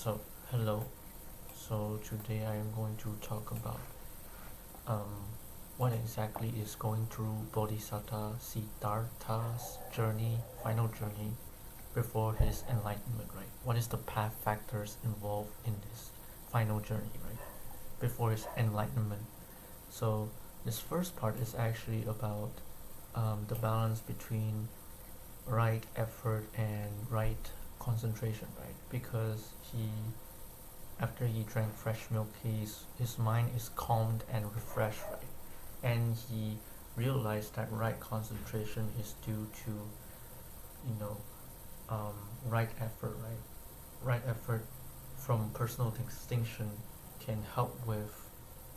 So, hello. So today I am going to talk about what exactly is going through Bodhisatta Siddhartha's journey, final journey, before his enlightenment, right? What is the path factors involved in this final journey, right? Before his enlightenment. So this first part is actually about the balance between right effort and right concentration, right? Because after he drank fresh milk, his mind is calmed and refreshed, right? And he realized that right concentration is due to, you know, right effort, right? Right effort from personal distinction can help with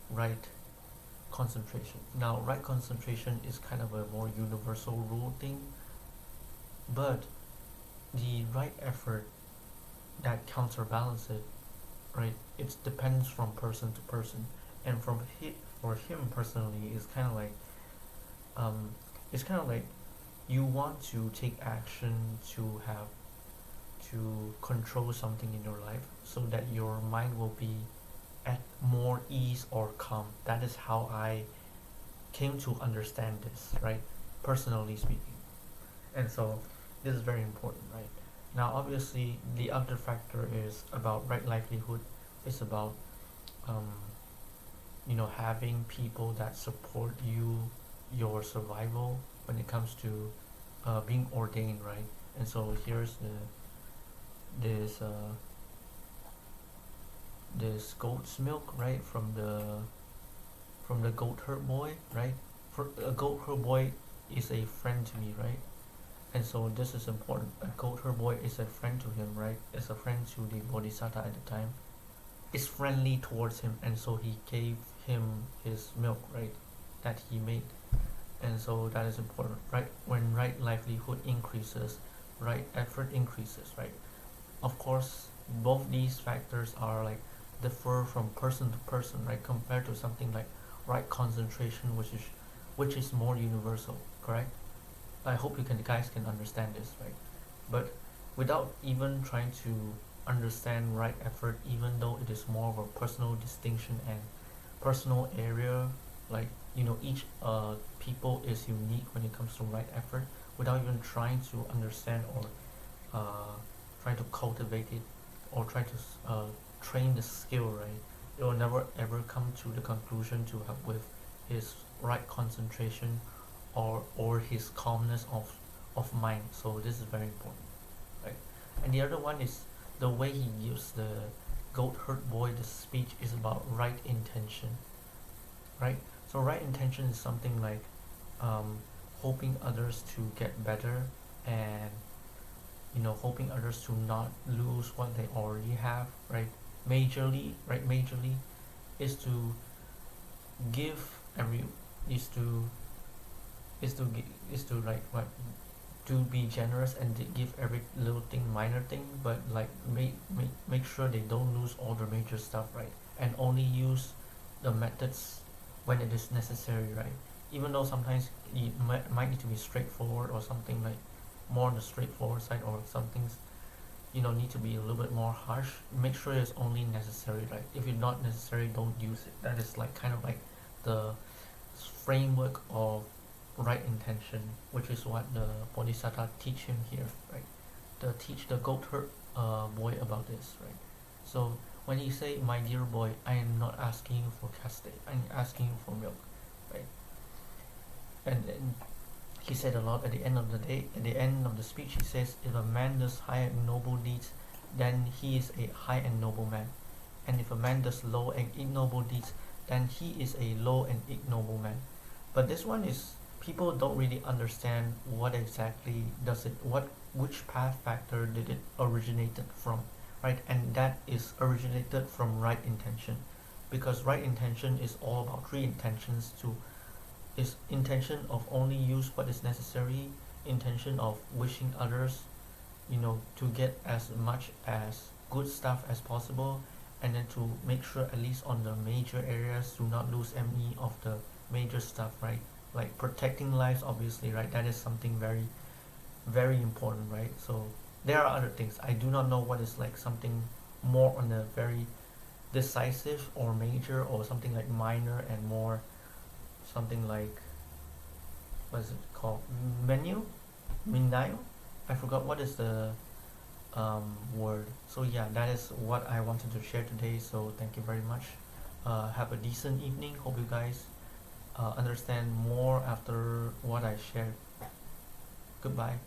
right concentration. Now, right concentration is kind of a more universal rule thing, but the right effort that counterbalances it, right? It depends from person to person, and for him personally, um, it's kind of like you want to take action to control something in your life so that your mind will be at more ease or calm. That is how I came to understand this, right? Personally speaking. And so this is very important, right? Now, obviously, the other factor is about right livelihood. It's about, um, having people that support your survival when it comes to being ordained, right? And so here's this uh, this goat's milk, right, from the goat herd boy, right? For a goat herd boy is a friend to me, right? And so this is important. A goat herd boy is a friend to him, right? Is a friend to the Bodhisatta at the time. Is friendly towards him, and so he gave him his milk, right? That he made. And so that is important, right? When right livelihood increases, right effort increases, right? Of course, both these factors are like differ from person to person, right? Compared to something like right concentration, which is more universal, correct? I hope you guys can understand this, right? But without even trying to understand right effort, even though it is more of a personal distinction and personal area, like each people is unique when it comes to right effort. Without even trying to understand or trying to cultivate it or try to train the skill, right? It will never ever come to the conclusion to have with his right concentration or his calmness of mind. So this is very important, right? And the other one is the way he used the goat herd boy. The speech is about right intention, right? So right intention is something like hoping others to get better, and hoping others to not lose what they already have, right? Majorly is to give every is to is to like what to be generous and to give every little thing, minor thing, but like make sure they don't lose all the major stuff, right? And only use the methods when it is necessary, right? Even though sometimes you might need to be straightforward or something like more on the straightforward side, or some things need to be a little bit more harsh. Make sure it's only necessary, right? If it's not necessary, don't use it. That is like kind of like the framework of right intention, which is what the Bodhisatta teach him here, right? Teach the goat herd boy about this, right? So when he say, "My dear boy, I am not asking you for caste. I'm asking you for milk," right? And then he said a lot at the end of the day. At the end of the speech, he says, "If a man does high and noble deeds, then he is a high and noble man. And if a man does low and ignoble deeds, then he is a low and ignoble man." But this one is people don't really understand what exactly does it, which path factor did it originated from, right? And that is originated from right intention, because right intention is all about three intentions: to is intention of only use what is necessary, intention of wishing others to get as much as good stuff as possible, and then to make sure at least on the major areas do not lose any of the major stuff, right? Like protecting lives, obviously, right? That is something very very important, right? So there are other things. I do not know what is like something more on a very decisive or major, or something like minor, and more something like, what is it called, menial. I forgot what is the word. So yeah, that is what I wanted to share today. So thank you very much. Have a decent evening. Hope you guys understand more after what I shared. Goodbye.